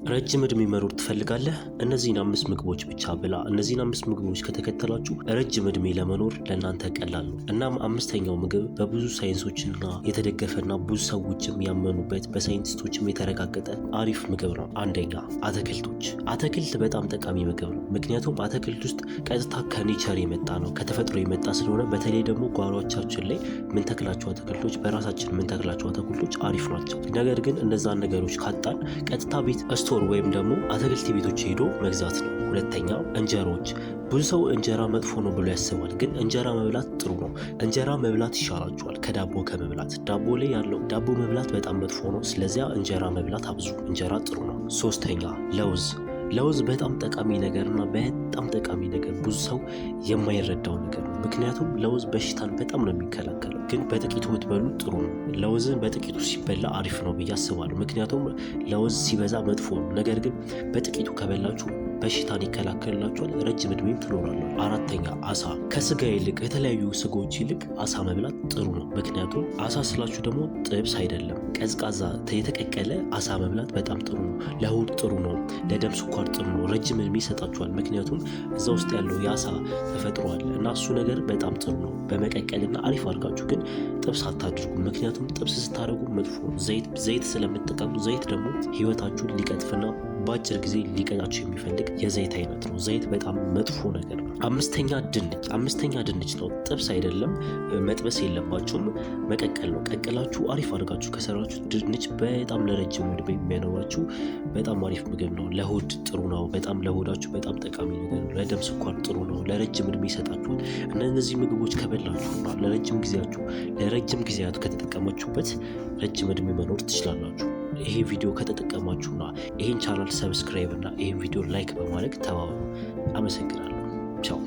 ረጅም እድሜ መኖር ትፈልጋለህ? እነዚህን 5 ምግቦች ብቻ ብላ። እነዚህን 5 ምግቦች ከተከተላችሁ ረጅም እድሜ ለመኖር ለእናንተ ቀላል ነው። እናም አምስተኛው ምግብ በብዙ ሳይንሶችና የተደገፈና ብዙ ሰዎችም ያመኑበት በሳይንቲስቶችም የተረጋገጠ አሪፍ ምግብ ነው። አንደኛ አትክልቶች። አትክልት በጣም ጠቃሚ ምግብ ነው። ምክንያቱም አትክልት ውስጥ ቀጥታ ከኔቸር የመጣ ነው፣ ከተፈጥሮ የመጣ ስለሆነ በተለይ ደግሞ ጓሯቻችን ላይ ምንተክላቸው አትክልቶች፣ በራሳችን ምንተክላቸው አትክልቶች አሪፍ ናቸው። ነገር ግን እነዛን ነገሮች ካጣን ቀጥታ ቤት ስቶር ወይም ደግሞ አትክልት ቤቶች ሄዶ መግዛት ነው። ሁለተኛ እንጀሮች። ብዙ ሰው እንጀራ መጥፎ ነው ብሎ ያስባል፣ ግን እንጀራ መብላት ጥሩ ነው። እንጀራ መብላት ይሻላችኋል ከዳቦ ከመብላት። ዳቦ ላይ ያለው ዳቦ መብላት በጣም መጥፎ ነው። ስለዚያ እንጀራ መብላት አብዙ። እንጀራ ጥሩ ነው። ሶስተኛ ለውዝ። ለውዝ በጣም ጠቃሚ ነገርና በጣም ጠቃሚ ነገር ብዙ ሰው የማይረዳው ነገር ነው። ምክንያቱም ለውዝ በሽታን በጣም ነው የሚከላከለው፣ ግን በጥቂቱ ብትበሉ ጥሩ ነው። ለውዝን በጥቂቱ ሲበላ አሪፍ ነው ብዬ አስባለሁ። ምክንያቱም ለውዝ ሲበዛ መጥፎ ነው፣ ነገር ግን በጥቂቱ ከበላችሁ በሽታን ይከላከልላችኋል፣ ረጅም እድሜም ትኖራላችሁ። አራተኛ አሳ። ከስጋ ይልቅ የተለያዩ ስጋዎች ይልቅ አሳ መብላት ጥሩ ነው። ምክንያቱም አሳ ስላችሁ ደግሞ ጥብስ አይደለም፣ ቀዝቃዛ የተቀቀለ አሳ መብላት በጣም ጥሩ ነው። ለሆድ ጥሩ ነው፣ ለደም ስኳር ጥሩ ነው፣ ረጅም እድሜ ይሰጣችኋል። ምክንያቱም እዛ ውስጥ ያለው የአሳ ተፈጥሮ አለ እና እሱ ነገር በጣም ጥሩ ነው። በመቀቀልና አሪፍ አድርጋችሁ ግን ጥብስ አታድርጉ። ምክንያቱም ጥብስ ስታደርጉ መጥፎ ነው። ዘይት ስለምትጠቀሙ፣ ዘይት ደግሞ ህይወታችሁን ሊቀጥፍና በአጭር ጊዜ ሊቀጣችሁ የሚፈልግ የዘይት አይነት ነው። ዘይት በጣም መጥፎ ነገር ነው። አምስተኛ ድንች ነው። ጥብስ አይደለም፣ መጥበስ የለባችሁም፣ መቀቀል ነው። ቀቅላችሁ አሪፍ አድርጋችሁ ከሰራችሁ ድንች በጣም ለረጅም ዕድሜ የሚያኖራችሁ በጣም አሪፍ ምግብ ነው። ለሆድ ጥሩ ነው። በጣም ለሆዳችሁ በጣም ጠቃሚ ነገር ነው። ለደም ስኳር ጥሩ ነው። ለረጅም ዕድሜ ይሰጣችኋል። እነዚህ ምግቦች ከበላችሁና ለረጅም ጊዜያት ከተጠቀማችሁበት ረጅም ዕድሜ መኖር ትችላላችሁ። ይሄ ቪዲዮ ከተጠቀማችሁና ይሄን ቻናል ሰብስክራይብ እና ይሄን ቪዲዮ ላይክ በማድረግ ተባበሩ። አመሰግናለሁ። ቻው።